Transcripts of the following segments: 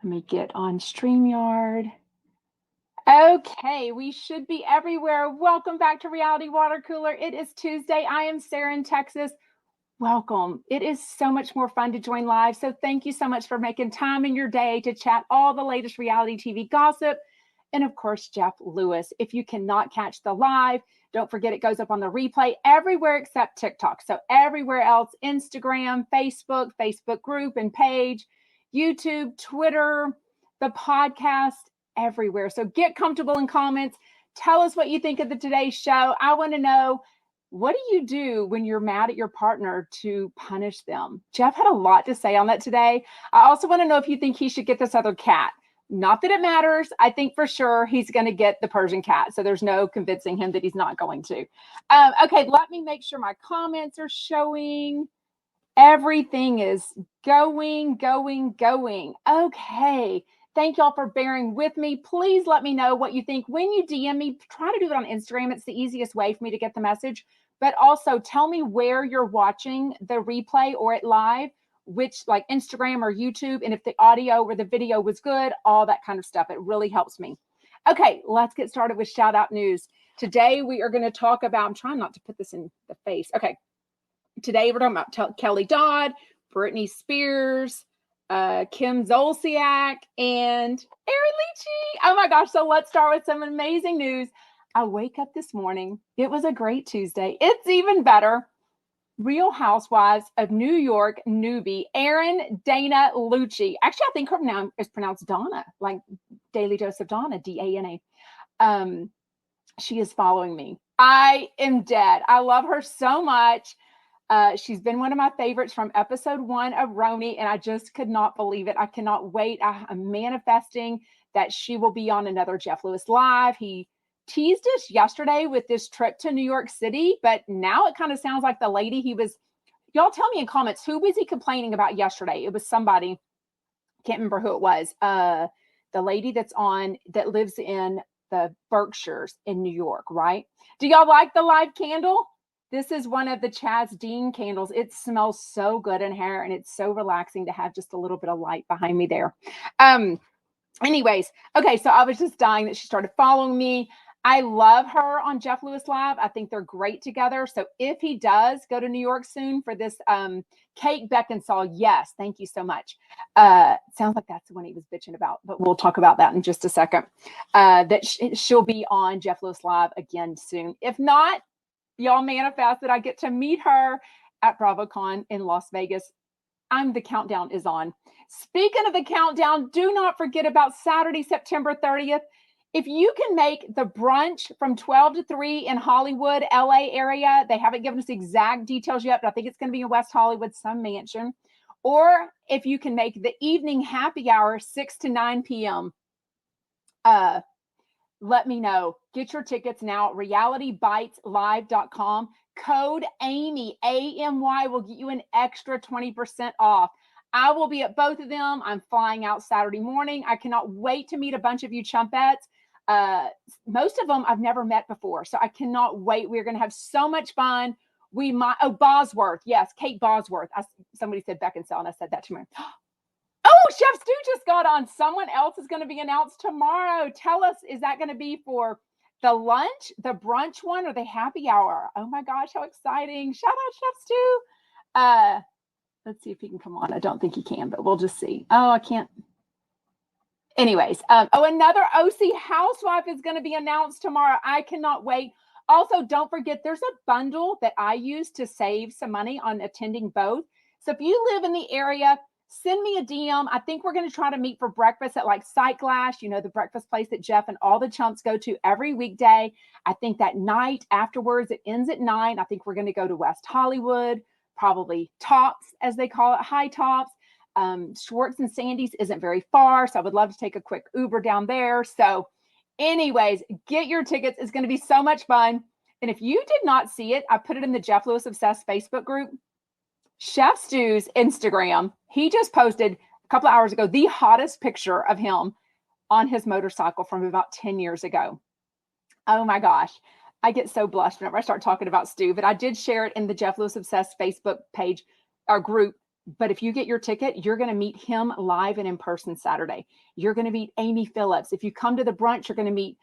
Let me get on StreamYard. Okay, we should be everywhere. Welcome back to Reality Water Cooler. It is Tuesday. I am Sarah in Texas. Welcome. It is so much more fun to join live. So thank you so much for making time in your day to chat all the latest reality TV gossip. And of course, Jeff Lewis. If you cannot catch the live, don't forget it goes up on the replay everywhere except TikTok. So everywhere else, Instagram, Facebook group and page, YouTube, Twitter, the podcast, everywhere. So get comfortable in comments. Tell us what you think of the today's show. I want to know, what do you do when you're mad at your partner to punish them? Jeff had a lot to say on that today. I also want to know if you think he should get this other cat. Not that it matters. I think for sure he's going to get the Persian cat. So there's no convincing him that he's not going to. Okay, let me make sure my comments are showing. Everything is going. Okay. Thank y'all for bearing with me. Please let me know what you think when you DM me. Try to do it on Instagram. It's the easiest way for me to get the message. But also tell me where you're watching the replay or it live, which like Instagram or YouTube, and if the audio or the video was good, all that kind of stuff. It really helps me. Okay, let's get started with shout out news. Today we are going to talk about, I'm trying not to put this in the face. Okay. Today we're talking about Kelly Dodd, Britney Spears, Kim Zolciak, and Erin Leachy. Oh my gosh. So let's start with some amazing news. I wake up this morning. It was a great Tuesday. It's even better. Real Housewives of New York newbie, Erin Dana Lucci. Actually, I think her name is pronounced Donna, like Daily Dose of Donna, D-A-N-A. She is following me. I am dead. I love her so much. She's been one of my favorites from episode 1 of Roni, and I just could not believe it. I cannot wait. I'm manifesting that she will be on another Jeff Lewis Live. He teased us yesterday with this trip to New York City, but now it kind of sounds like the lady he was, y'all tell me in comments, who was he complaining about yesterday? It was somebody, can't remember who it was. The lady that lives in the Berkshires in New York, right? Do y'all like the live candle? This is one of the Chaz Dean candles. It smells so good in here, and it's so relaxing to have just a little bit of light behind me there. Anyways, okay, so I was just dying that she started following me. I love her on Jeff Lewis Live. I think they're great together. So if he does go to New York soon for this Kate Beckinsale, yes, thank you so much. Sounds like that's the one he was bitching about, but we'll talk about that in just a second. That she'll be on Jeff Lewis Live again soon. If not, y'all manifest that I get to meet her at BravoCon in Las Vegas. The countdown is on. Speaking of the countdown, do not forget about Saturday, September 30th. If you can make the brunch from 12 to 3 in Hollywood, LA area, they haven't given us exact details yet, but I think it's going to be in West Hollywood, some mansion. Or if you can make the evening happy hour, 6 to 9 p.m., let me know. Get your tickets now at realitybiteslive.com. Code Amy, A-M-Y, will get you an extra 20% off. I will be at both of them. I'm flying out Saturday morning. I cannot wait to meet a bunch of you chumpettes. Most of them I've never met before, so I cannot wait. We're going to have so much fun. Bosworth. Yes, Kate Bosworth. Somebody said Beckinsale, and I said that to her. Oh, Chef Stu just got on. Someone else is going to be announced tomorrow. Tell us, is that going to be for the lunch, the brunch one, or the happy hour? Oh my gosh, how exciting. Shout out Chef Stu. Let's see if he can come on. I don't think he can, but we'll just see. Oh, I can't. Anyways, another OC housewife is going to be announced tomorrow. I cannot wait. Also, don't forget, there's a bundle that I use to save some money on attending both. So if you live in the area, send me a DM. I think we're going to try to meet for breakfast at like Sight Glass, the breakfast place that Jeff and all the chumps go to every weekday. I think that night afterwards, it ends at 9. I think we're going to go to West Hollywood, probably Tops, as they call it, High Tops. Schwartz and Sandy's isn't very far, so I would love to take a quick Uber down there. So anyways, get your tickets. It's going to be so much fun. And if you did not see it, I put it in the Jeff Lewis Obsessed Facebook group. Chef Stu's Instagram, he just posted a couple of hours ago the hottest picture of him on his motorcycle from about 10 years ago. Oh my gosh. I get so blushed whenever I start talking about Stu, but I did share it in the Jeff Lewis Obsessed Facebook page, our group, But if you get your ticket, you're going to meet him live and in person Saturday. You're going to meet Amy Phillips. If you come to the brunch, you're going to meet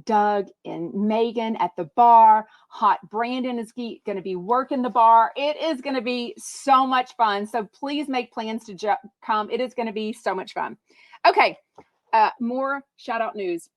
Doug and Megan at the bar. Hot Brandon is going to be working the bar. It is going to be so much fun. So please make plans to come. It is going to be so much fun. Okay, more shout out news.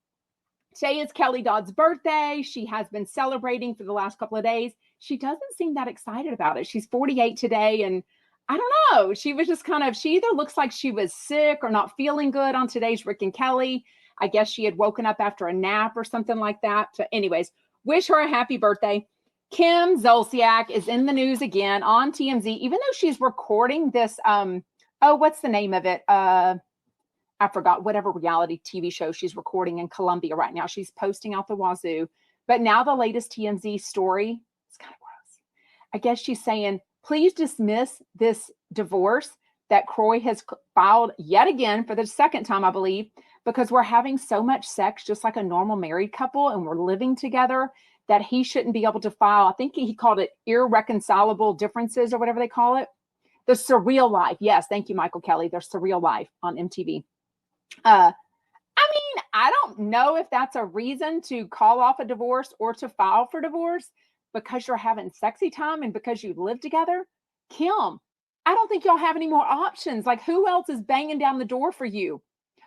Today is Kelly Dodd's birthday. She has been celebrating for the last couple of days. She doesn't seem that excited about it. She's 48 today, and I don't know. She was just she either looks like she was sick or not feeling good on today's Rick and Kelly. I guess she had woken up after a nap or something like that. So anyways, wish her a happy birthday. Kim Zolciak is in the news again on TMZ, even though she's recording this, what's the name of it? I forgot, whatever reality TV show she's recording in Colombia right now. She's posting out the wazoo. But now the latest TMZ story, it's kind of gross. I guess she's saying, please dismiss this divorce that Croy has filed yet again for the second time, I believe, because we're having so much sex just like a normal married couple and we're living together that he shouldn't be able to file. I think he called it irreconcilable differences or whatever they call it. The Surreal Life. Yes, thank you, Michael Kelly. Their Surreal Life on MTV. I mean, I don't know if that's a reason to call off a divorce or to file for divorce because you're having sexy time and because you live together. Kim, I don't think y'all have any more options. Like, who else is banging down the door for you?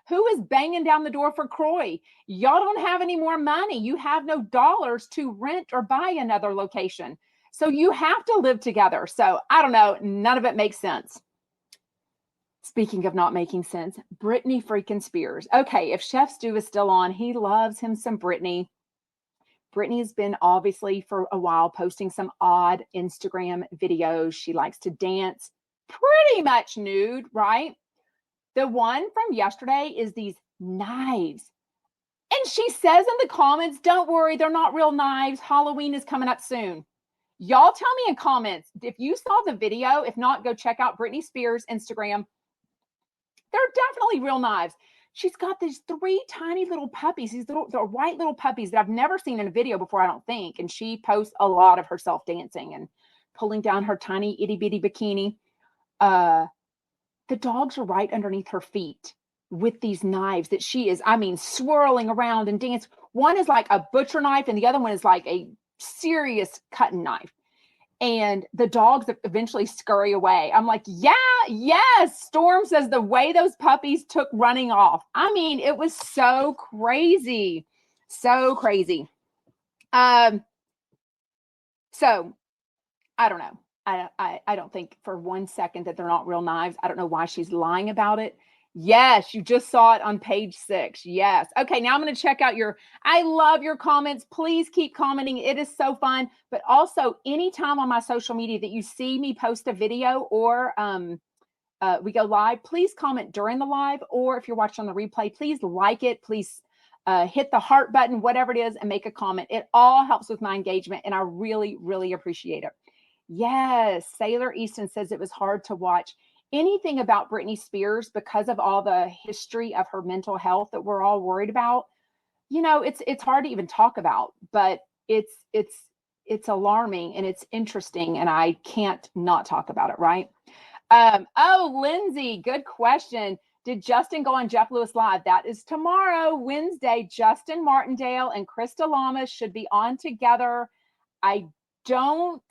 Who is banging down the door for Croy? Y'all don't have any more money. You have no dollars to rent or buy another location. So you have to live together. So I don't know. None of it makes sense. Speaking of not making sense, Britney freaking Spears. Okay, if Chef Stu is still on, he loves him some Britney. Britney's been obviously for a while posting some odd Instagram videos. She likes to dance pretty much nude, right? The one from yesterday is these knives. And she says in the comments, don't worry, they're not real knives. Halloween is coming up soon. Y'all tell me in comments if you saw the video. If not, go check out Britney Spears' Instagram. They're definitely real knives. She's got these 3 tiny little puppies, they're white little puppies that I've never seen in a video before, I don't think. And she posts a lot of herself dancing and pulling down her tiny itty bitty bikini. The dogs are right underneath her feet with these knives that she is, I mean, swirling around and dance. One is like a butcher knife and the other one is like a serious cutting knife. And the dogs eventually scurry away. I'm like, yeah, yes. Storm says the way those puppies took running off. I mean, it was so crazy. So crazy. So I don't know. I don't think for one second that they're not real knives. I don't know why she's lying about it. Yes, you just saw it on page 6. Yes. Okay, now I'm going to check out I love your comments. Please keep commenting. It is so fun. But also, anytime on my social media that you see me post a video or we go live, please comment during the live. Or if you're watching on the replay, please like it. Please hit the heart button, whatever it is, and make a comment. It all helps with my engagement, and I really, really appreciate it. Yes, Sailor Easton says it was hard to watch anything about Britney Spears because of all the history of her mental health that we're all worried about. You know, it's hard to even talk about, but it's alarming and it's interesting, and I can't not talk about it, right? Lindsay, good question. Did Justin go on Jeff Lewis Live? That is tomorrow, Wednesday. Justin Martindale and Krista Lamas should be on together. I don't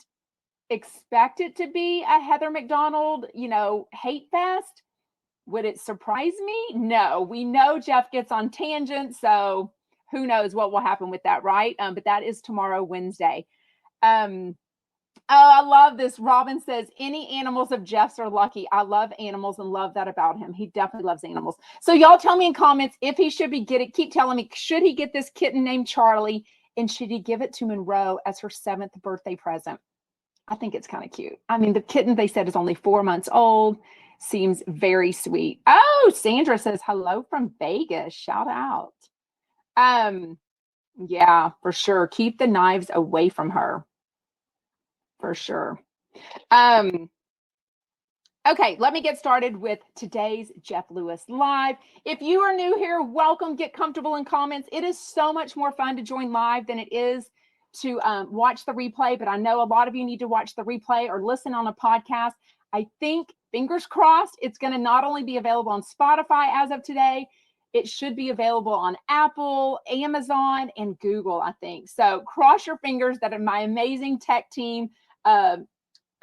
expect it to be a Heather McDonald, hate fest. Would it surprise me? No, we know Jeff gets on tangents, so who knows what will happen with that, right? But that is tomorrow, Wednesday. Oh, I love this. Robin says, any animals of Jeff's are lucky. I love animals and love that about him. He definitely loves animals. So y'all tell me in comments if he should be keep telling me, should he get this kitten named Charlie? And should he give it to Monroe as her 7th birthday present? I think it's kind of cute. I mean, the kitten, they said, is only 4 months old. Seems very sweet. Oh, Sandra says, hello from Vegas. Shout out. Yeah, for sure. Keep the knives away from her. For sure. Okay, let me get started with today's Jeff Lewis Live. If you are new here, welcome. Get comfortable in comments. It is so much more fun to join live than it is to watch the replay, but I know a lot of you need to watch the replay or listen on a podcast. I think, fingers crossed, it's going to not only be available on Spotify as of today, it should be available on Apple, Amazon, and Google, I think. So cross your fingers that my amazing tech team,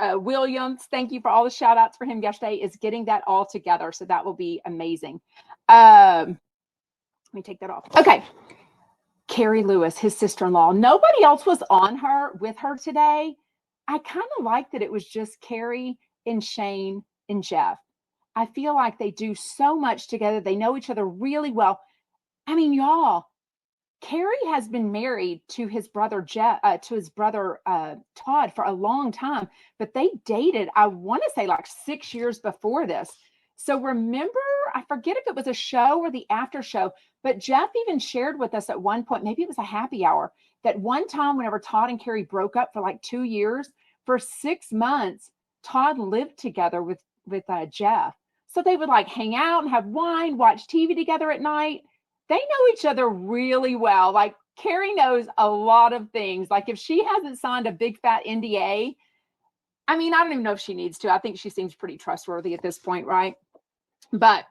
Williams, thank you for all the shout outs for him yesterday, is getting that all together. So that will be amazing. Let me take that off. Okay. Carrie Lewis, his sister-in-law. Nobody else was on with her today. I kind of like that it was just Carrie and Shane and Jeff. I feel like they do so much together. They know each other really well. I mean, y'all, Carrie has been married to his brother Todd for a long time, but they dated, I want to say like 6 years before this. So remember, I forget if it was a show or the after show, but Jeff even shared with us at one point, maybe it was a happy hour, that one time whenever Todd and Carrie broke up for like 2 years, for 6 months, Todd lived together with Jeff. So they would like hang out and have wine, watch TV together at night. They know each other really well. Like Carrie knows a lot of things. Like if she hasn't signed a big fat NDA, I mean, I don't even know if she needs to. I think she seems pretty trustworthy at this point, right? But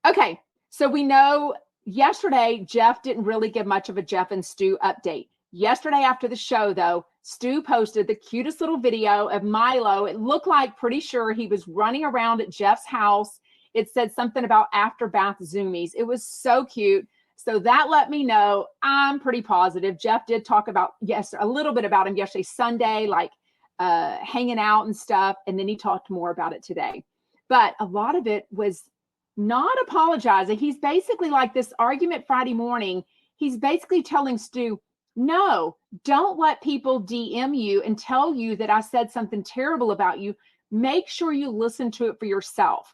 okay, so we know yesterday Jeff didn't really give much of a Jeff and Stu update. Yesterday after the show, though, Stu posted the cutest little video of Milo. It looked like, pretty sure he was running around at Jeff's house. It said something about after bath zoomies. It was so cute. So that let me know I'm pretty positive. Jeff did talk about, a little bit about him yesterday, Sunday, like hanging out and stuff. And then he talked more about it today. But a lot of it was not apologizing. He's basically like this argument Friday morning. He's basically telling Stu, no, don't let people DM you and tell you that I said something terrible about you. Make sure you listen to it for yourself.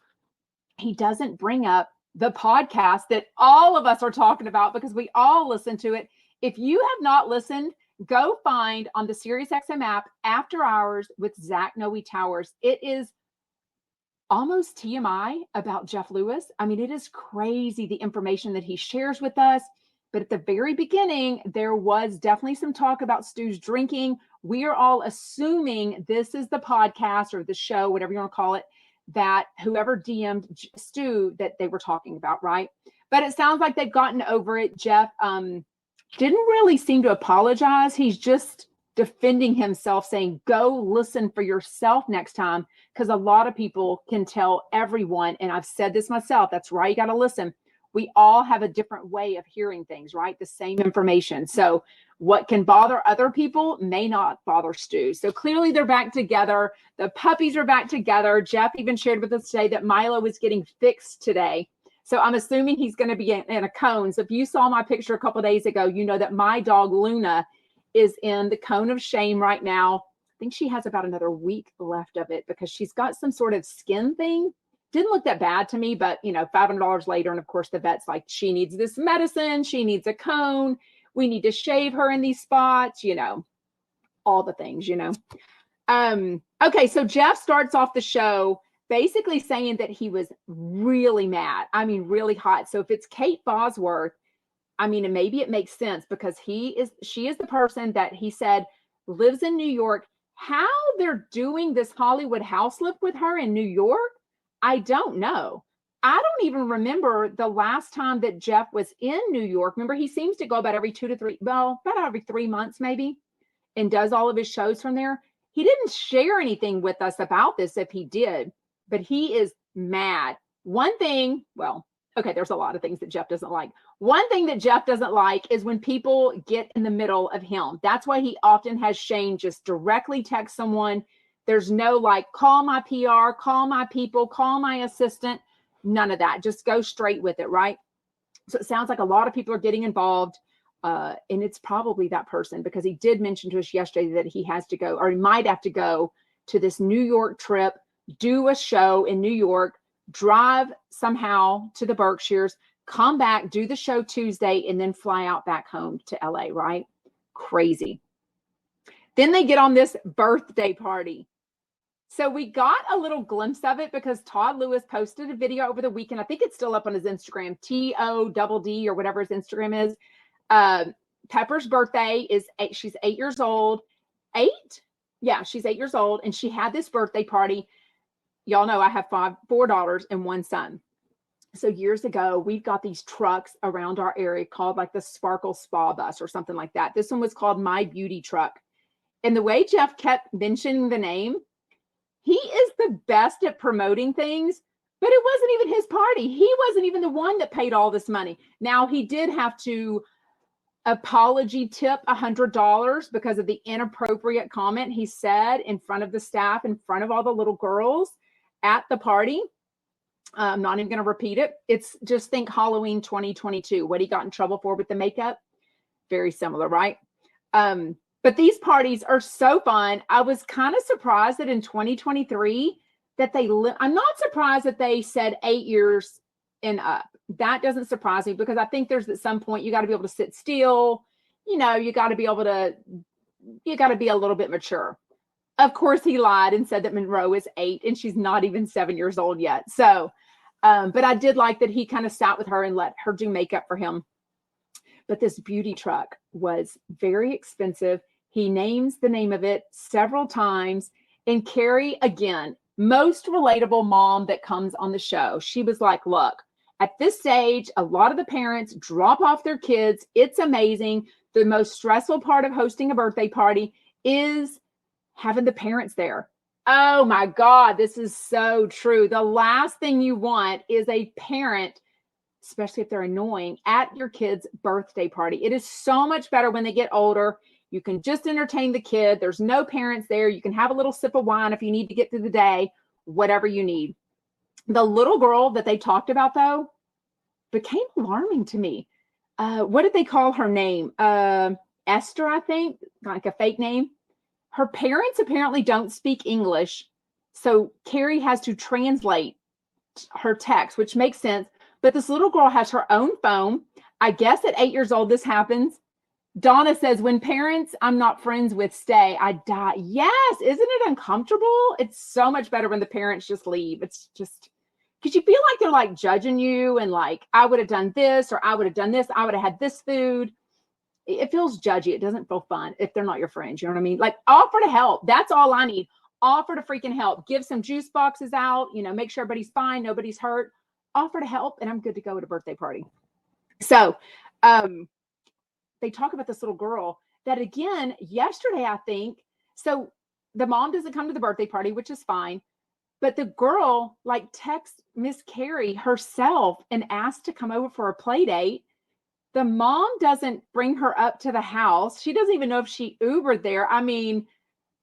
He doesn't bring up the podcast that all of us are talking about because we all listen to it. If you have not listened, go find on the SiriusXM app After Hours with Zach Noe Towers. It is almost TMI about Jeff Lewis. I mean, it is crazy the information that he shares with us. But at the very beginning, there was definitely some talk about Stu's drinking. We are all assuming this is the podcast or the show, whatever you want to call it, that whoever DM'd Stu that they were talking about, right? But it sounds like they've gotten over it. Jeff didn't really seem to apologize. He's just defending himself, saying, go listen for yourself next time, because a lot of people can tell everyone, and I've said this myself, that's right, you got to listen. We all have a different way of hearing things, right? The same information. So what can bother other people may not bother Stu. So clearly they're back together. The puppies are back together. Jeff even shared with us today that Milo is getting fixed today. So I'm assuming he's going to be in a cone. So if you saw my picture a couple of days ago, you know that my dog Luna is in the cone of shame right now. I think she has about another week left of it because she's got some sort of skin thing. Didn't look that bad to me, but $500 later. And of course the vet's like, she needs this medicine. She needs a cone. We need to shave her in these spots, all the things, Okay. So Jeff starts off the show basically saying that he was really mad. I mean, really hot. So if it's Kate Bosworth, I mean, and maybe it makes sense because she is the person that he said lives in New York. How they're doing this Hollywood house flip with her in New York, I don't know. I don't even remember the last time that Jeff was in New York. Remember, he seems to go about every 3 months maybe, and does all of his shows from there. He didn't share anything with us about this if he did, but he is mad. One thing, there's a lot of things that Jeff doesn't like. One thing that Jeff doesn't like is when people get in the middle of him. That's why he often has Shane just directly text someone. There's no like, call my PR, call my people, call my assistant. None of that. Just go straight with it, right? So it sounds like a lot of people are getting involved. And it's probably that person because he did mention to us yesterday that he has to go, or he might have to go to this New York trip, do a show in New York, drive somehow to the Berkshires, come back, do the show Tuesday, and then fly out back home to LA, right? Crazy. Then they get on this birthday party. So we got a little glimpse of it because Todd Lewis posted a video over the weekend. I think it's still up on his Instagram, TODD or whatever his Instagram is. Pepper's birthday is 8. She's 8 years old. 8? Yeah, she's 8 years old. And she had this birthday party. Y'all know I have 4 daughters and 1 son. So years ago, we've got these trucks around our area called like the Sparkle Spa Bus or something like that. This one was called My Beauty Truck. And the way Jeff kept mentioning the name, he is the best at promoting things, but it wasn't even his party. He wasn't even the one that paid all this money. Now, he did have to apology tip $100 because of the inappropriate comment he said in front of the staff, in front of all the little girls at the party. I'm not even going to repeat it. It's just think Halloween 2022, what he got in trouble for with the makeup. Very similar, right? But these parties are so fun. I was kind of surprised that in 2023 that I'm not surprised that they said 8 years and up. That doesn't surprise me because I think there's at some point you got to be able to sit still. You know, you got to be a little bit mature. Of course, he lied and said that Monroe is 8 and she's not even 7 years old yet. So, but I did like that he kind of sat with her and let her do makeup for him. But this beauty truck was very expensive. He names the name of it several times. And Carrie, again, most relatable mom that comes on the show. She was like, look, at this stage, a lot of the parents drop off their kids. It's amazing. The most stressful part of hosting a birthday party is having the parents there. Oh my God, this is so true. The last thing you want is a parent, especially if they're annoying, at your kid's birthday party. It is so much better when they get older. You can just entertain the kid. There's no parents there. You can have a little sip of wine if you need to get through the day, whatever you need. The little girl that they talked about, though, became alarming to me. What did they call her name? Esther, I think, like a fake name. Her parents apparently don't speak English. So Carrie has to translate her text, which makes sense. But this little girl has her own phone. I guess at 8 years old, this happens. Donna says, when parents I'm not friends with stay, I die. Yes. Isn't it uncomfortable? It's so much better when the parents just leave. It's just because you feel like they're like judging you and like, I would have done this or I would have done this. I would have had this food. It feels judgy. It doesn't feel fun if they're not your friends. You know what I mean? Like offer to help. That's all I need. Offer to freaking help. Give some juice boxes out, make sure everybody's fine. Nobody's hurt. Offer to help. And I'm good to go at a birthday party. So, they talk about this little girl that again, yesterday, I think, so the mom doesn't come to the birthday party, which is fine. But the girl like texts Miss Carrie herself and asks to come over for a play date. The mom doesn't bring her up to the house. She doesn't even know if she Ubered there. I mean,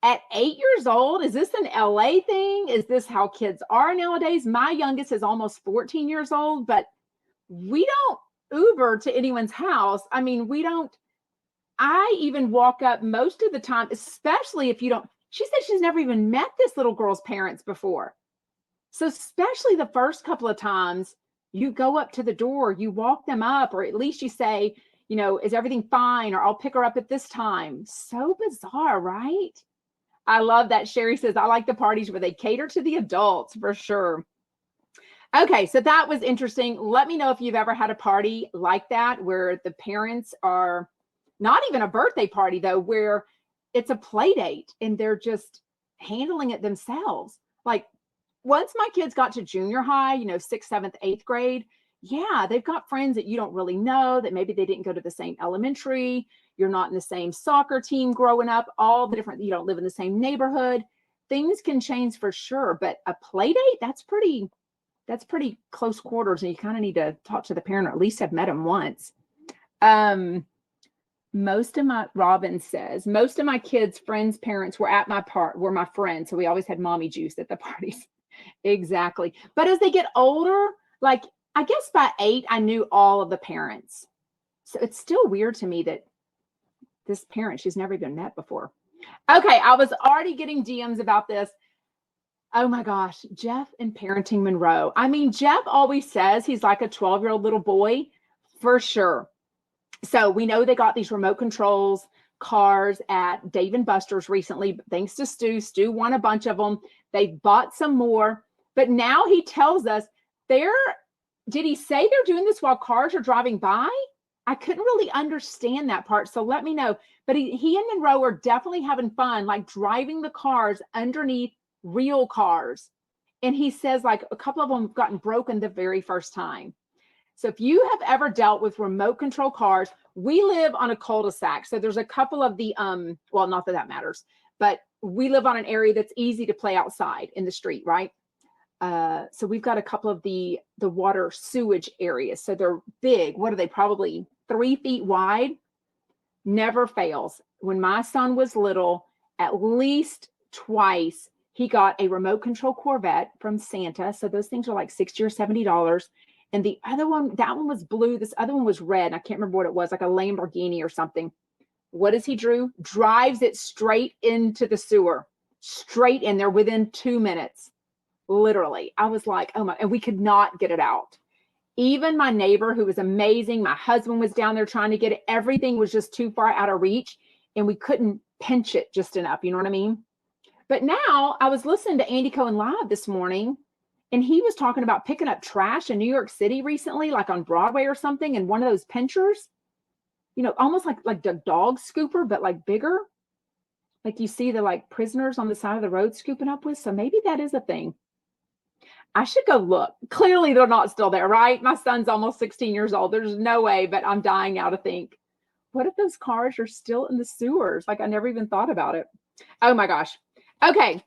at 8 years old, is this an LA thing? Is this how kids are nowadays? My youngest is almost 14 years old, but we don't Uber to anyone's house. I mean, I even walk up most of the time, especially if you don't. She said she's never even met this little girl's parents before. So especially the first couple of times you go up to the door, you walk them up, or at least you say, is everything fine? Or I'll pick her up at this time. So bizarre, right? I love that. Sherry says, I like the parties where they cater to the adults for sure. Okay, so that was interesting. Let me know if you've ever had a party like that where the parents are not even a birthday party, though, where it's a play date and they're just handling it themselves. Like once my kids got to junior high, 6th, 7th, 8th grade, yeah, they've got friends that you don't really know, that maybe they didn't go to the same elementary. You're not in the same soccer team growing up, all the different, you don't live in the same neighborhood. Things can change for sure. But a play date, that's pretty close quarters. And you kind of need to talk to the parent or at least have met them once. Robin says, most of my kids' friends' parents were at were my friends. So we always had mommy juice at the parties. Exactly. But as they get older, like I guess by 8, I knew all of the parents. So it's still weird to me that this parent, she's never even met before. Okay. I was already getting DMs about this. Oh my gosh. Jeff and parenting Monroe. I mean, Jeff always says he's like a 12-year-old little boy for sure. So we know they got these remote controls cars at Dave & Buster's recently, thanks to Stu. Stu won a bunch of them. They bought some more, but now he tells us did he say they're doing this while cars are driving by? I couldn't really understand that part. So let me know. But he and Monroe are definitely having fun, like driving the cars underneath real cars. And he says like a couple of them have gotten broken the very first time. So if you have ever dealt with remote control cars, we live on a cul-de-sac. So there's a couple of the, well, not that that matters, but we live on an area that's easy to play outside in the street, right? So we've got a couple of the water sewage areas. So they're big. What are they? Probably 3 feet wide. Never fails. When my son was little, at least twice, he got a remote control Corvette from Santa. So those things are like $60 or $70. And the other one, that one was blue. This other one was red. I can't remember what it was, like a Lamborghini or something. What does he do? Drives it straight into the sewer, straight in there within 2 minutes. Literally. I was like, oh my, and we could not get it out. Even my neighbor, who was amazing, my husband was down there trying to get it. Everything was just too far out of reach, and we couldn't pinch it just enough. You know what I mean? But now I was listening to Andy Cohen Live this morning, and he was talking about picking up trash in New York City recently, like on Broadway or something, and one of those pinchers, you know, almost like the dog scooper, but like bigger. Like you see the like prisoners on the side of the road scooping up with. So maybe that is a thing. I should go look. Clearly, they're not still there, right? My son's almost 16 years old. There's no way, but I'm dying now to think, what if those cars are still in the sewers? Like I never even thought about it. Oh my gosh. Okay.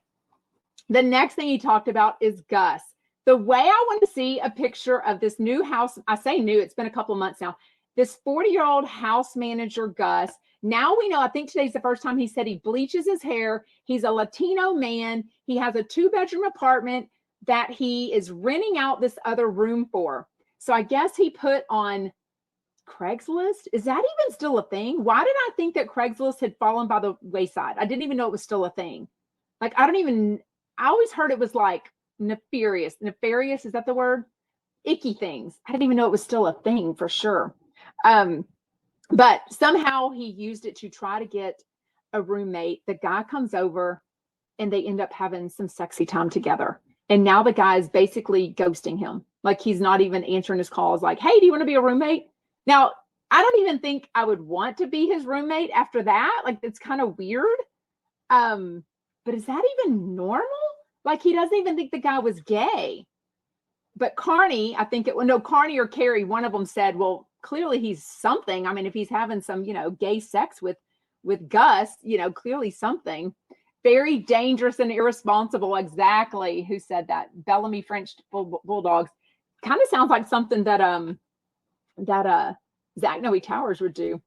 The next thing he talked about is Gus. The way I want to see a picture of this new house, I say new, it's been a couple of months now. This 40-year-old house manager, Gus. Now we know, I think today's the first time he said he bleaches his hair. He's a Latino man. He has a 2-bedroom apartment that he is renting out this other room for. So I guess he put on Craigslist. Is that even still a thing? Why did I think that Craigslist had fallen by the wayside? I didn't even know it was still a thing. Like, I always heard it was like nefarious. Nefarious, is that the word? Icky things. I didn't even know it was still a thing for sure. But somehow he used it to try to get a roommate. The guy comes over and they end up having some sexy time together. And now the guy is basically ghosting him. Like he's not even answering his calls like, hey, do you want to be a roommate? Now, I don't even think I would want to be his roommate after that. Like it's kind of weird. But is that even normal? Like he doesn't even think the guy was gay. But Carnie, I think Carnie or Carrie, one of them said, well, clearly he's something. I mean, if he's having some, gay sex with Gus, clearly something. Very dangerous and irresponsible. Exactly. Who said that? Bellamy French bulldogs. Kind of sounds like something that Zach Noe Towers would do.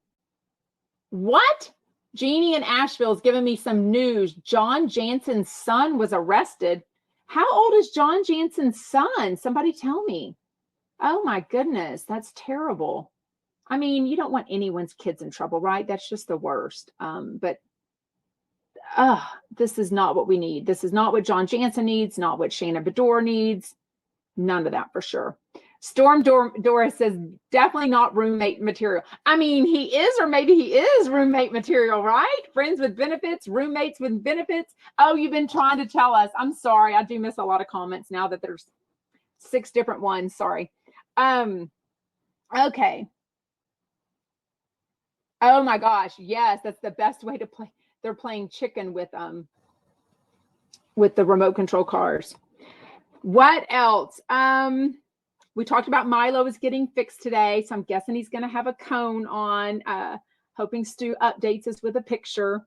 What? Jeannie in Asheville is giving me some news. John Jansen's son was arrested. How old is John Jansen's son? Somebody tell me. Oh my goodness, that's terrible. I mean, you don't want anyone's kids in trouble, right? That's just the worst. But this is not what we need. This is not what John Jansen needs, not what Shannon Bedore needs. None of that for sure. Storm Doris says, definitely not roommate material. I mean, he is, or maybe he is roommate material, right? Friends with benefits, roommates with benefits. Oh, you've been trying to tell us. I'm sorry. I do miss a lot of comments now that there's 6 different ones. Sorry. Okay. Oh my gosh. Yes, that's the best way to play. They're playing chicken with the remote control cars. What else? We talked about Milo is getting fixed today, so I'm guessing he's going to have a cone on. Hoping Stu updates us with a picture.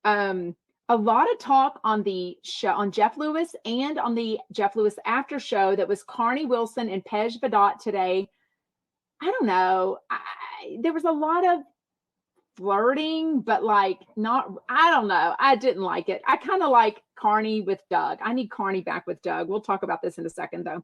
A lot of talk on the show, on Jeff Lewis and on the Jeff Lewis after show, that was Carnie Wilson and Vehdat today. I don't know. There was a lot of flirting, but like not, I don't know. I didn't like it. I kind of like Carnie with Doug. I need Carnie back with Doug. We'll talk about this in a second though.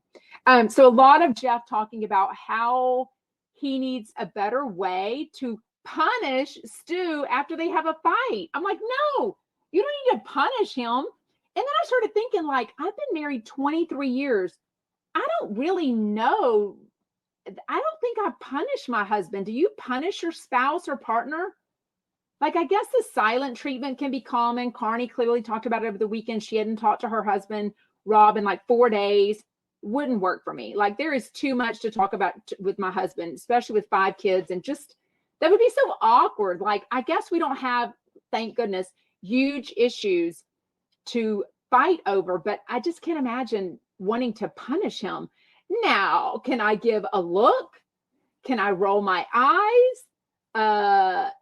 So a lot of Jeff talking about how he needs a better way to punish Stu after they have a fight. I'm like, no, you don't need to punish him. And then I started thinking, like, I've been married 23 years. I don't really know. I don't think I punish my husband. Do you punish your spouse or partner? Like, I guess the silent treatment can be common. Carnie clearly talked about it over the weekend. She hadn't talked to her husband, Rob, in like 4 days. wouldn't work for me. Like there is too much to talk about with my husband, especially with 5 kids, and just that would be so awkward. Like I guess we don't have, thank goodness, huge issues to fight over, but I just can't imagine wanting to punish him. Now, can I give a look? Can I roll my eyes?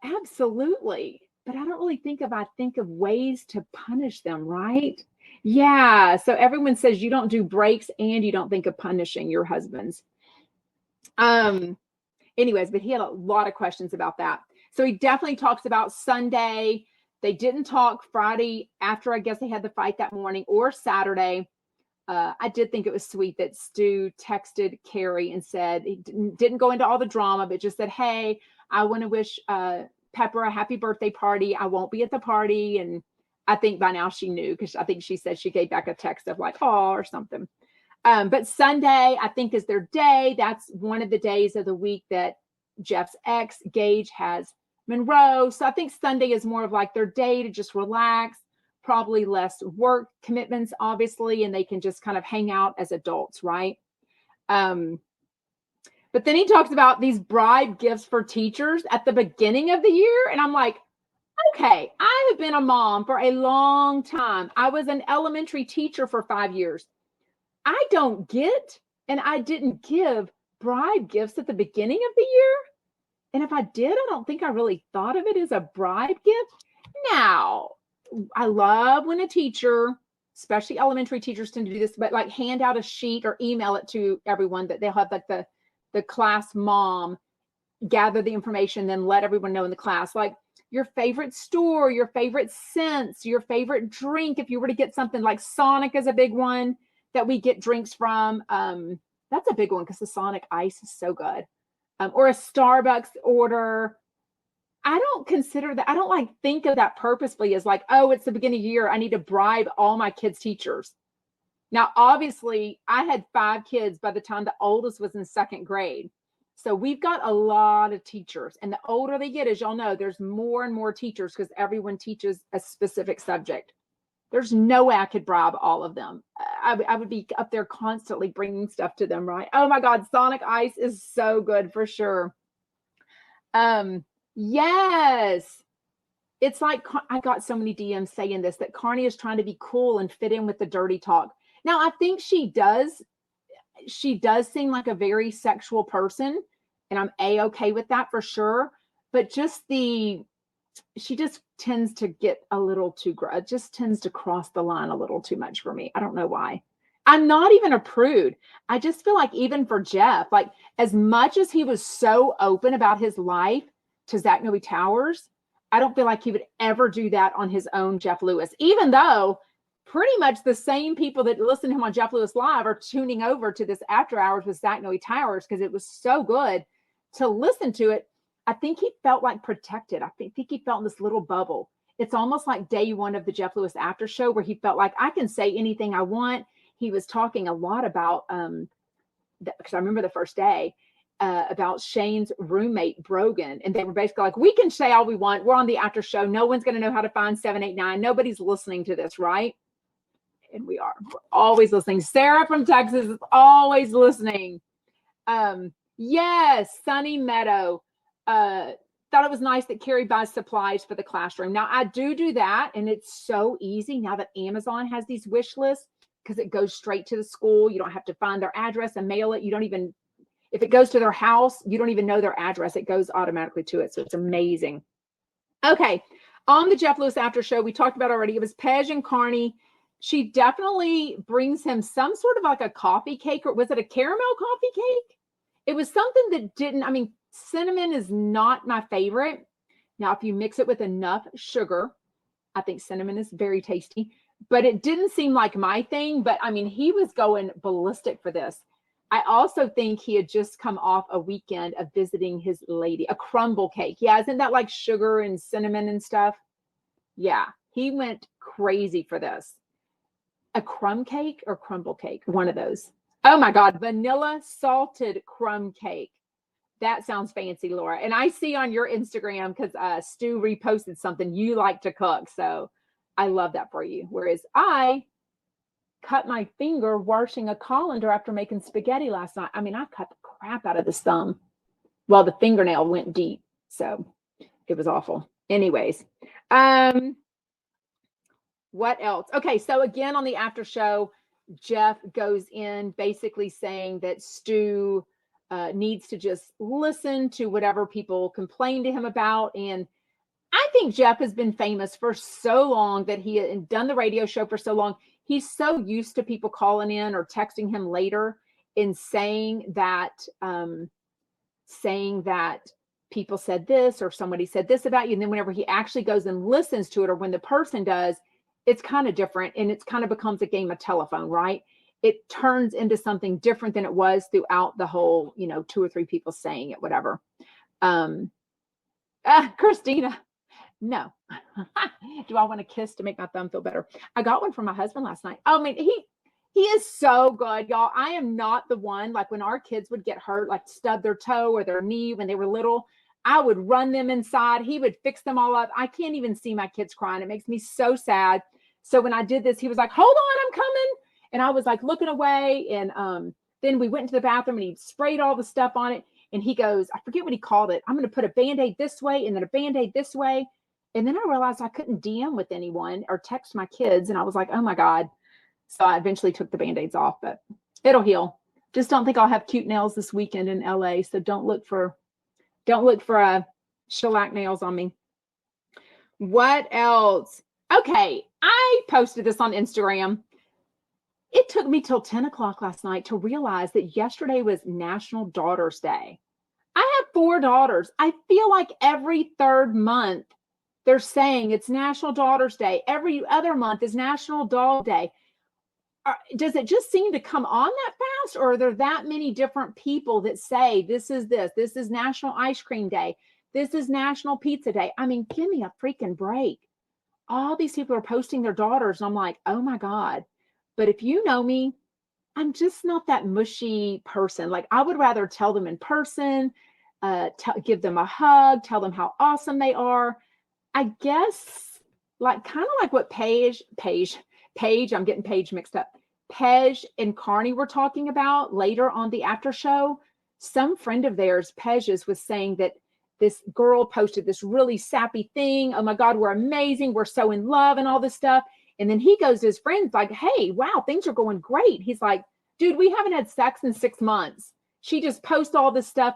Absolutely. But I don't really think I think of ways to punish them, right? Yeah. So everyone says you don't do breaks and you don't think of punishing your husbands. Anyways, but he had a lot of questions about that. So he definitely talks about Sunday. They didn't talk Friday after, I guess they had the fight that morning, or Saturday. I did think it was sweet that Stu texted Carrie and said, he didn't go into all the drama, but just said, hey, I want to wish Pepper a happy birthday party. I won't be at the party. And I think by now she knew, because I think she said she gave back a text of like, oh, or something. But Sunday, I think, is their day. That's one of the days of the week that Jeff's ex, Gage, has Monroe. So I think Sunday is more of like their day to just relax, probably less work commitments, obviously, and they can just kind of hang out as adults, right? But then he talks about these bribe gifts for teachers at the beginning of the year. And I'm like, okay, I have been a mom for a long time. I was an elementary teacher for 5 years. I don't get, and I didn't give bribe gifts at the beginning of the year. And if I did, I don't think I really thought of it as a bribe gift. Now, I love when a teacher, especially elementary teachers, tend to do this, but like hand out a sheet or email it to everyone that they'll have like the class mom gather the information, then let everyone know in the class, like your favorite store, your favorite scents, your favorite drink. If you were to get something like Sonic is a big one that we get drinks from. That's a big one because the Sonic ice is so good. Or a Starbucks order. I don't consider that, I don't like think of that purposefully as like, oh, it's the beginning of the year, I need to bribe all my kids' teachers. Now, obviously, I had 5 kids by the time the oldest was in 2nd grade. So we've got a lot of teachers. And the older they get, as y'all know, there's more and more teachers because everyone teaches a specific subject. There's no way I could bribe all of them. I would be up there constantly bringing stuff to them, right? Oh my God, Sonic Ice is so good for sure. Yes. It's like, I got so many DMs saying this, that Carnie is trying to be cool and fit in with the dirty talk. Now, I think she does seem like a very sexual person, and I'm A-okay with that for sure. But just she just tends to get a little too, just tends to cross the line a little too much for me. I don't know why. I'm not even a prude. I just feel like even for Jeff, like as much as he was so open about his life to Zach Noe Towers, I don't feel like he would ever do that on his own Jeff Lewis, even though pretty much the same people that listen to him on Jeff Lewis Live are tuning over to this After Hours with Zach Noe Towers because it was so good to listen to it. I think he felt like protected. I think he felt in this little bubble. It's almost like day one of the Jeff Lewis After Show where he felt like I can say anything I want. He was talking a lot about, because I remember the first day, about Shane's roommate, Brogan. And they were basically like, we can say all we want. We're on the After Show. No one's going to know how to find 789. Nobody's listening to this, right? And we are. We're always listening. Sarah from Texas is always listening. Yes, Sunny Meadow. Thought it was nice that Carrie buys supplies for the classroom. Now, I do that, and it's so easy now that Amazon has these wish lists because it goes straight to the school. You don't have to find their address and mail it. You don't even, if it goes to their house, you don't even know their address. It goes automatically to it. So it's amazing. Okay. On the Jeff Lewis After Show, we talked about already, it was Pej and Carnie. She definitely brings him some sort of like a coffee cake, or was it a caramel coffee cake? It was something that didn't, I mean, cinnamon is not my favorite. Now, if you mix it with enough sugar, I think cinnamon is very tasty, but it didn't seem like my thing. But I mean, he was going ballistic for this. I also think he had just come off a weekend of visiting his lady, a crumble cake. Yeah, isn't that like sugar and cinnamon and stuff? Yeah, he went crazy for this. A crumb cake or crumble cake, one of those. Oh my God, vanilla salted crumb cake. That sounds fancy, Laura. And I see on your Instagram, because Stu reposted something, you like to cook. So I love that for you. Whereas I cut my finger washing a colander after making spaghetti last night. I mean, I cut the crap out of this thumb. Well, the fingernail went deep, so it was awful. Anyways, what else? Okay, so again on the after show, Jeff goes in basically saying that Stu needs to just listen to whatever people complain to him about. And I think Jeff has been famous for so long, that he had done the radio show for so long. He's so used to people calling in or texting him later and saying that people said this or somebody said this about you. And then whenever he actually goes and listens to it, or when the person does, it's kind of different, and it's kind of becomes a game of telephone, right? It turns into something different than it was throughout the whole, 2 or 3 people saying it, whatever. Christina, no. Do I want a kiss to make my thumb feel better? I got one from my husband last night. I mean, he is so good, y'all. I am not the one, like when our kids would get hurt, like stub their toe or their knee when they were little, I would run them inside. He would fix them all up. I can't even see my kids crying. It makes me so sad. So when I did this, he was like, hold on, I'm coming. And I was like looking away. And then we went into the bathroom and he sprayed all the stuff on it. And he goes, I forget what he called it. I'm going to put a Band-Aid this way and then a Band-Aid this way. And then I realized I couldn't DM with anyone or text my kids. And I was like, oh my God. So I eventually took the Band-Aids off, but it'll heal. Just don't think I'll have cute nails this weekend in LA. So don't look for shellac nails on me. What else? Okay. I posted this on Instagram. It took me till 10 o'clock last night to realize that yesterday was National Daughters Day. I have 4 daughters. I feel like every 3rd month they're saying it's National Daughters Day. Every other month is National Dog Day. Does it just seem to come on that fast, or are there that many different people that say this is National Ice Cream Day, this is National Pizza Day? I mean, give me a freaking break. All these people are posting their daughters, and I'm like, oh my God. But if you know me, I'm just not that mushy person. Like, I would rather tell them in person, give them a hug, tell them how awesome they are. I guess like kind of like what Paige, I'm getting Paige mixed up. Paige and Carnie were talking about later on the after show. Some friend of theirs, Paige's, was saying that this girl posted this really sappy thing. Oh my God, we're amazing. We're so in love and all this stuff. And then he goes to his friends like, hey, wow, things are going great. He's like, dude, we haven't had sex in 6 months. She just posts all this stuff.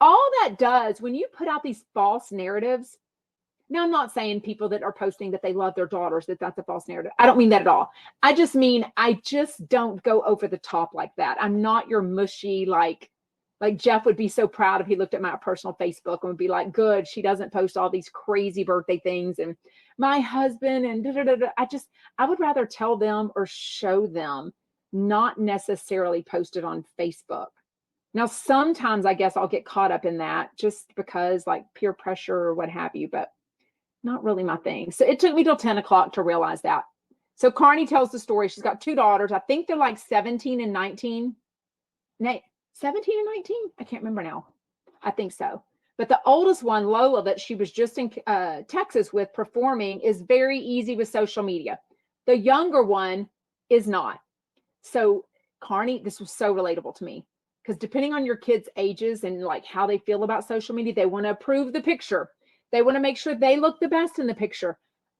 All that does, when you put out these false narratives. Now, I'm not saying people that are posting that they love their daughters, that's a false narrative. I don't mean that at all. I just mean, I just don't go over the top like that. I'm not your mushy, like Jeff would be so proud if he looked at my personal Facebook and would be like, good, she doesn't post all these crazy birthday things and my husband and da, da, da, da. I would rather tell them or show them, not necessarily post it on Facebook. Now, sometimes I guess I'll get caught up in that just because like peer pressure or what have you, but not really my thing. So it took me till 10 o'clock to realize that. So Carnie tells the story. She's got 2 daughters. I think they're like 17 and 19. 17 and 19? I can't remember now. I think so. But the oldest one, Lola, that she was just in Texas with performing, is very easy with social media. The younger one is not. So Carnie, this was so relatable to me, because depending on your kids' ages and like how they feel about social media, they want to approve the picture. They want to make sure they look the best in the picture.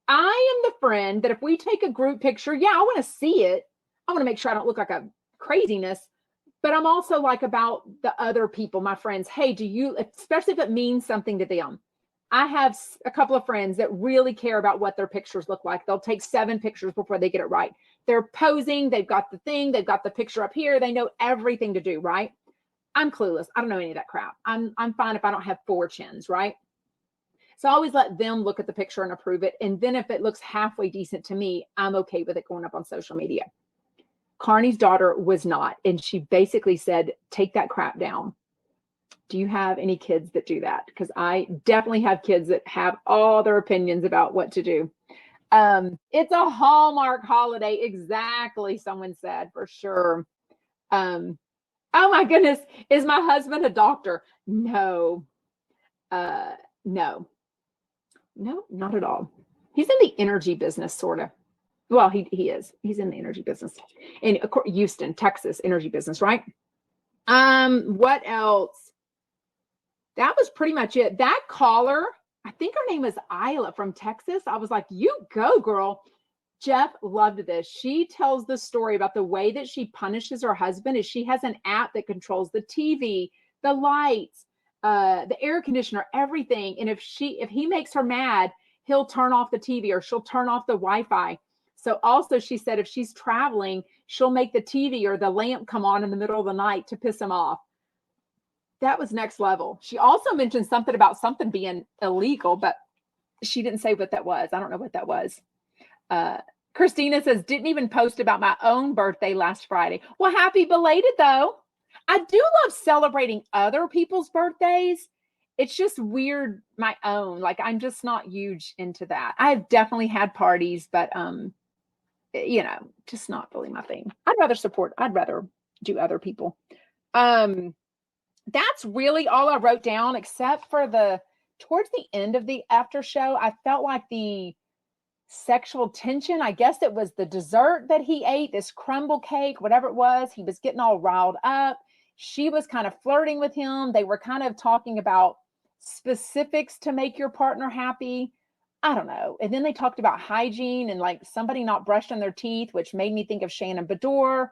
I am the friend that if we take a group picture, yeah, I want to see it. I want to make sure I don't look like a craziness, but I'm also like about the other people, my friends. Hey, especially if it means something to them. I have a couple of friends that really care about what their pictures look like. They'll take 7 pictures before they get it right. They're posing. They've got the thing. They've got the picture up here. They know everything to do, right? I'm clueless. I don't know any of that crap. I'm fine if I don't have 4 chins, right? So I always let them look at the picture and approve it. And then if it looks halfway decent to me, I'm okay with it going up on social media. Carnie's daughter was not. And she basically said, take that crap down. Do you have any kids that do that? Because I definitely have kids that have all their opinions about what to do. It's a Hallmark holiday. Exactly. Someone said for sure. Oh my goodness. Is my husband a doctor? No. No, not at all. He's in the energy business, sort of. Well, he is. He's in the energy business in Houston, Texas, energy business, right? What else? That was pretty much it. That caller, I think her name was Isla from Texas. I was like, you go, girl. Jeff loved this. She tells the story about the way that she punishes her husband is she has an app that controls the TV, the lights, the air conditioner, everything. And if he makes her mad, he'll turn off the TV or she'll turn off the Wi-Fi. So also she said if she's traveling, she'll make the TV or the lamp come on in the middle of the night to piss him off. That was next level. She also mentioned something about something being illegal, but she didn't say what that was. I don't know what that was. Christina says, didn't even post about my own birthday last Friday. Well, happy belated though. I do love celebrating other people's birthdays. It's just weird, my own. Like, I'm just not huge into that. I've definitely had parties, but just not really my thing. I'd rather do other people. That's really all I wrote down, except for towards the end of the after show, I felt like the sexual tension. I guess it was the dessert that he ate, this crumble cake, whatever it was. He was getting all riled up. She was kind of flirting with him. They were kind of talking about specifics to make your partner happy. I don't know. And then they talked about hygiene and like somebody not brushed on their teeth, which made me think of Shannon Bedore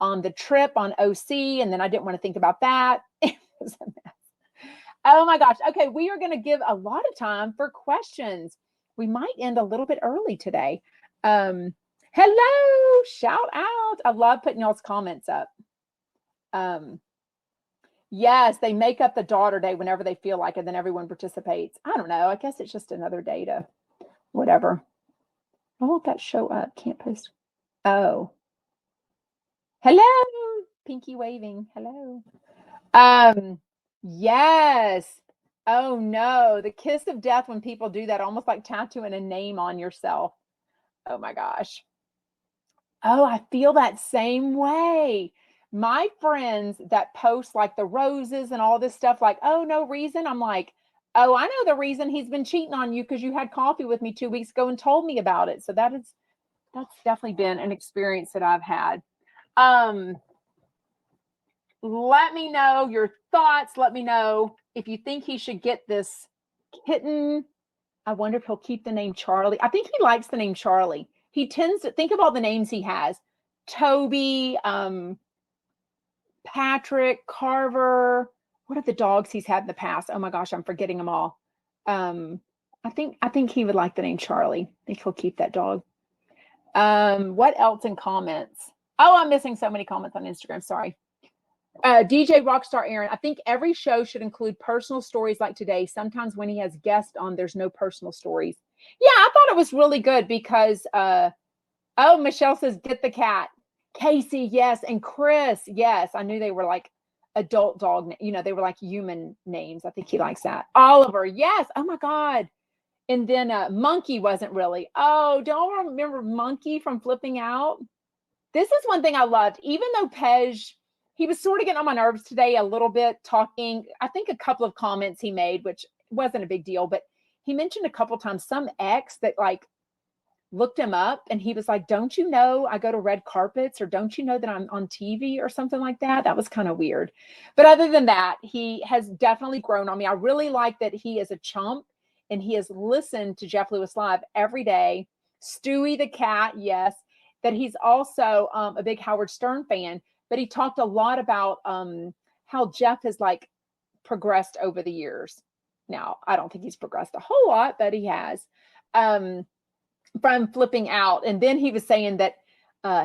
on the trip on OC. And then I didn't want to think about that. It was a mess. Oh my gosh. Okay. We are going to give a lot of time for questions. We might end a little bit early today. Hello, shout out. I love putting y'all's comments up. Yes, they make up the daughter day whenever they feel like it, then everyone participates. I don't know. I guess it's just another day to whatever. I won't that show up. Can't post. Oh. Hello. Pinky waving. Hello. Yes. Oh no, the kiss of death when people do that, almost like tattooing a name on yourself. Oh my gosh. Oh, I feel that same way. My friends that post like the roses and all this stuff, like, oh, no reason. I'm like, oh, I know the reason he's been cheating on you because you had coffee with me 2 weeks ago and told me about it. So that's definitely been an experience that I've had. Let me know your thoughts. Let me know if you think he should get this kitten. I wonder if he'll keep the name Charlie. I think he likes the name Charlie. He tends to think of all the names he has. Toby, Patrick, Carver. What are the dogs he's had in the past? Oh my gosh, I'm forgetting them all. I think he would like the name Charlie. I think he'll keep that dog. What else in comments? Oh, I'm missing so many comments on Instagram. Sorry. DJ Rockstar Aaron, I think every show should include personal stories like today. Sometimes when he has guests on, there's no personal stories. Yeah, I thought it was really good because, Michelle says, get the cat. Casey, yes. And Chris, yes. I knew they were like adult dog, they were like human names. I think he likes that. Oliver, yes. Oh my God. And then Monkey wasn't really. Oh, don't remember Monkey from Flipping Out? This is one thing I loved. Even though Pej, he was sort of getting on my nerves today a little bit, talking. I think a couple of comments he made, which wasn't a big deal, but he mentioned a couple times some ex that like looked him up and he was like, don't you know I go to red carpets, or don't you know that I'm on TV or something like that? That was kind of weird. But other than that, he has definitely grown on me. I really like that he is a chump and he has listened to Jeff Lewis Live every day. Stewie the cat, yes. That he's also a big Howard Stern fan, but he talked a lot about how Jeff has like progressed over the years. Now, I don't think he's progressed a whole lot, but he has. From Flipping Out. And then he was saying that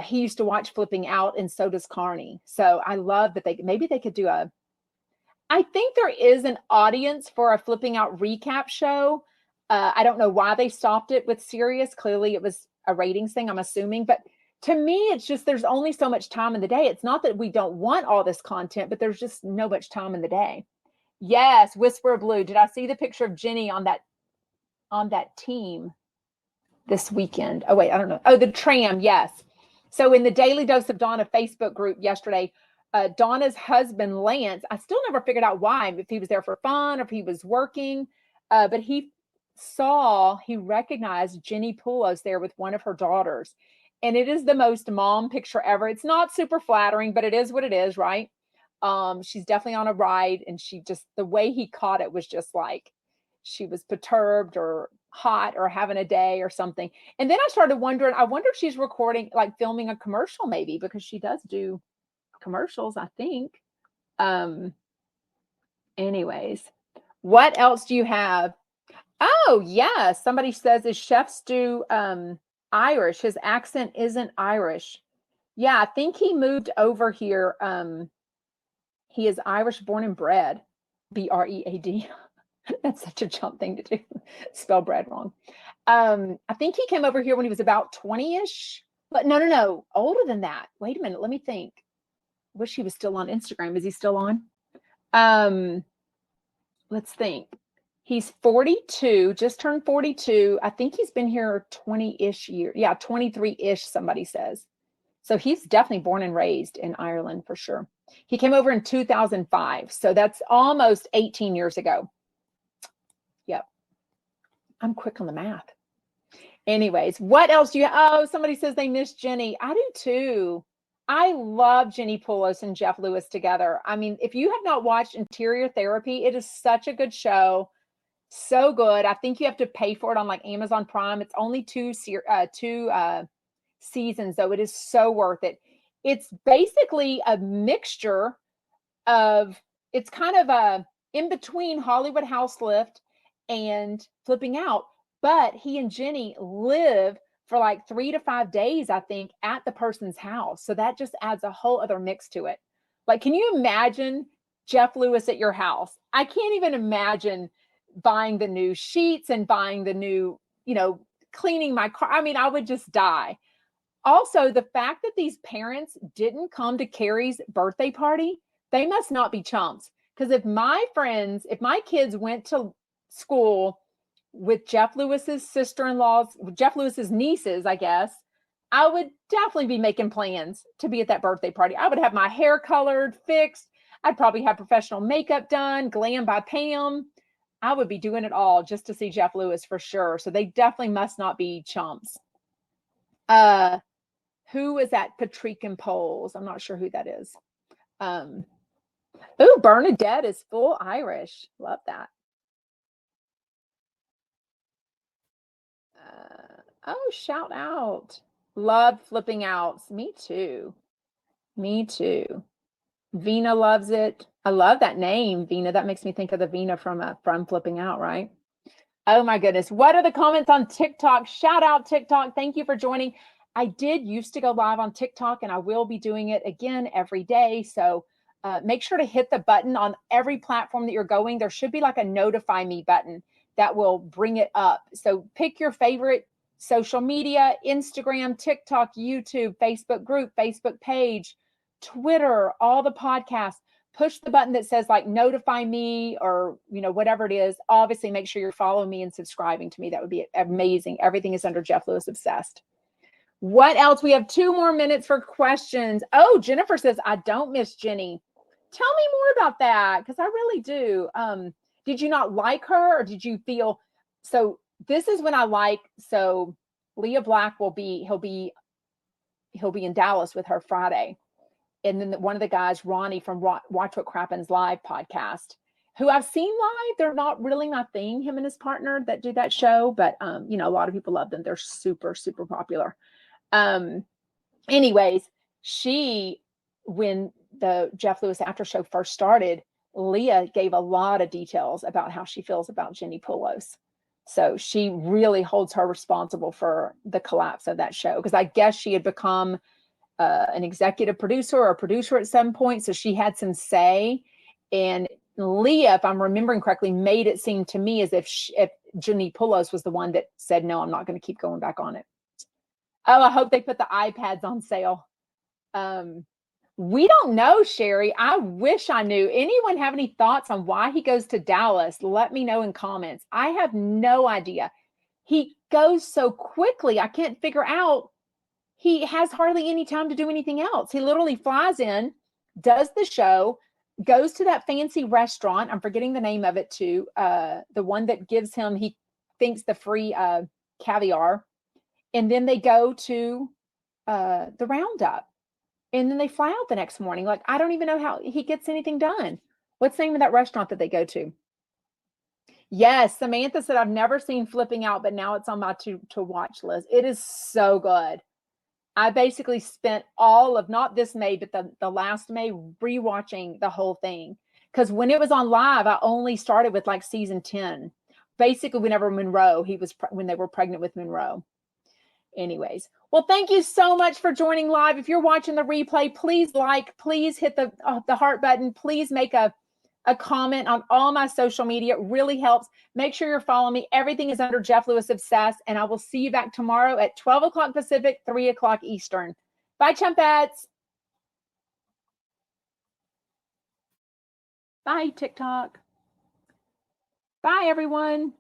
he used to watch Flipping Out, and so does Carnie. So I love that maybe they could do I think there is an audience for a Flipping Out recap show. I don't know why they stopped it with Sirius. Clearly it was a ratings thing, I'm assuming. But to me, it's just there's only so much time in the day. It's not that we don't want all this content, but there's just no much time in the day. Yes, Whisper of Blue. Did I see the picture of Jenny on that team this weekend? Oh, wait, I don't know. Oh, the tram, yes. So in the Daily Dose of Donna Facebook group yesterday, Donna's husband, Lance, I still never figured out why, if he was there for fun or if he was working, but he recognized Jenny Poulos there with one of her daughters. And it is the most mom picture ever. It's not super flattering, but it is what it is, right? She's definitely on a ride, and she just, the way he caught it was just like she was perturbed or hot or having a day or something. And then I started wondering, I wonder if she's recording, like filming a commercial maybe, because she does do commercials, I think. Um, anyways, what else do you have? Oh, yeah. Somebody says, is Chef Stu Irish? His accent isn't Irish. Yeah, I think he moved over here. He is Irish born and bred. Bread. That's such a jump thing to do. Spell bread wrong. I think he came over here when he was about 20-ish. But no. Older than that. Wait a minute. Let me think. Wish he was still on Instagram. Is he still on? Let's think. He's 42, just turned 42. I think he's been here 20-ish years. Yeah, 23-ish, somebody says. So he's definitely born and raised in Ireland for sure. He came over in 2005. So that's almost 18 years ago. Yep. I'm quick on the math. Anyways, what else do you, oh, somebody says they miss Jenny. I do too. I love Jenny Poulos and Jeff Lewis together. I mean, if you have not watched Interior Therapy, it is such a good show. So good. I think you have to pay for it on like Amazon Prime. It's only two seasons, though. It is so worth it. It's basically a mixture of, it's kind of a in between Hollywood House Lift and Flipping Out, but he and Jenny live for like 3 to 5 days, I think, at the person's house. So that just adds a whole other mix to it. Like, can you imagine Jeff Lewis at your house? I can't even imagine buying the new sheets and buying the new, cleaning my car. I mean, I would just die. Also, the fact that these parents didn't come to Carrie's birthday party, they must not be chumps. Because if my kids went to school with Jeff Lewis's sister-in-laws, Jeff Lewis's nieces, I guess, I would definitely be making plans to be at that birthday party. I would have my hair colored, fixed. I'd probably have professional makeup done, glam by Pam. I would be doing it all just to see Jeff Lewis for sure. So they definitely must not be chumps. Who is that? Patrican Poles. I'm not sure who that is. Bernadette is full Irish. Love that. Shout out. Love Flipping Outs. Me too. Vina loves it. I love that name, Vina. That makes me think of the Vina from Flipping Out, right? Oh my goodness. What are the comments on TikTok? Shout out TikTok. Thank you for joining. I did used to go live on TikTok, and I will be doing it again every day. So make sure to hit the button on every platform that you're going. There should be like a notify me button that will bring it up. So pick your favorite social media: Instagram, TikTok, YouTube, Facebook group, Facebook page, Twitter, all the podcasts. Push the button that says like notify me, or whatever it is. Obviously make sure you're following me and subscribing to me. That would be amazing. Everything is under Jeff Lewis Obsessed. What else? We have 2 more minutes for questions. Oh, Jennifer says, I don't miss Jenny. Tell me more about that, because I really do. Did you not like her, or did you feel, so this is when I like, so Leah Black he'll be in Dallas with her Friday. And then one of the guys, Ronnie from Watch What Crappens Live podcast, who I've seen live. They're not really my thing, him and his partner that do that show, but a lot of people love them. They're super, super popular. Anyways, when the Jeff Lewis After Show first started, Leah gave a lot of details about how she feels about Jenny Poulos. So she really holds her responsible for the collapse of that show, because I guess she had become an executive producer or a producer at some point. So she had some say. And Leah, if I'm remembering correctly, made it seem to me as if Jenny Poulos was the one that said, no, I'm not going to keep going back on it. Oh, I hope they put the iPads on sale. We don't know, Sherry. I wish I knew. Anyone have any thoughts on why he goes to Dallas? Let me know in comments. I have no idea. He goes so quickly. I can't figure out. He has hardly any time to do anything else. He literally flies in, does the show, goes to that fancy restaurant. I'm forgetting the name of it too. The one that gives him, he thinks, the free caviar. And then they go to the roundup. And then they fly out the next morning. Like, I don't even know how he gets anything done. What's the name of that restaurant that they go to? Yes, Samantha said, I've never seen Flipping Out, but now it's on my to watch list. It is so good. I basically spent all of, not this May, but the last May, rewatching the whole thing. Because when it was on live, I only started with like season 10. Basically, whenever Monroe, when they were pregnant with Monroe. Anyways, well, thank you so much for joining live. If you're watching the replay, please hit the heart button. Please make a comment on all my social media. It really helps. Make sure you're following me. Everything is under Jeff Lewis Obsessed, and I will see you back tomorrow at 12 o'clock Pacific, 3 o'clock Eastern. Bye, Chumpettes. Bye, TikTok. Bye, everyone.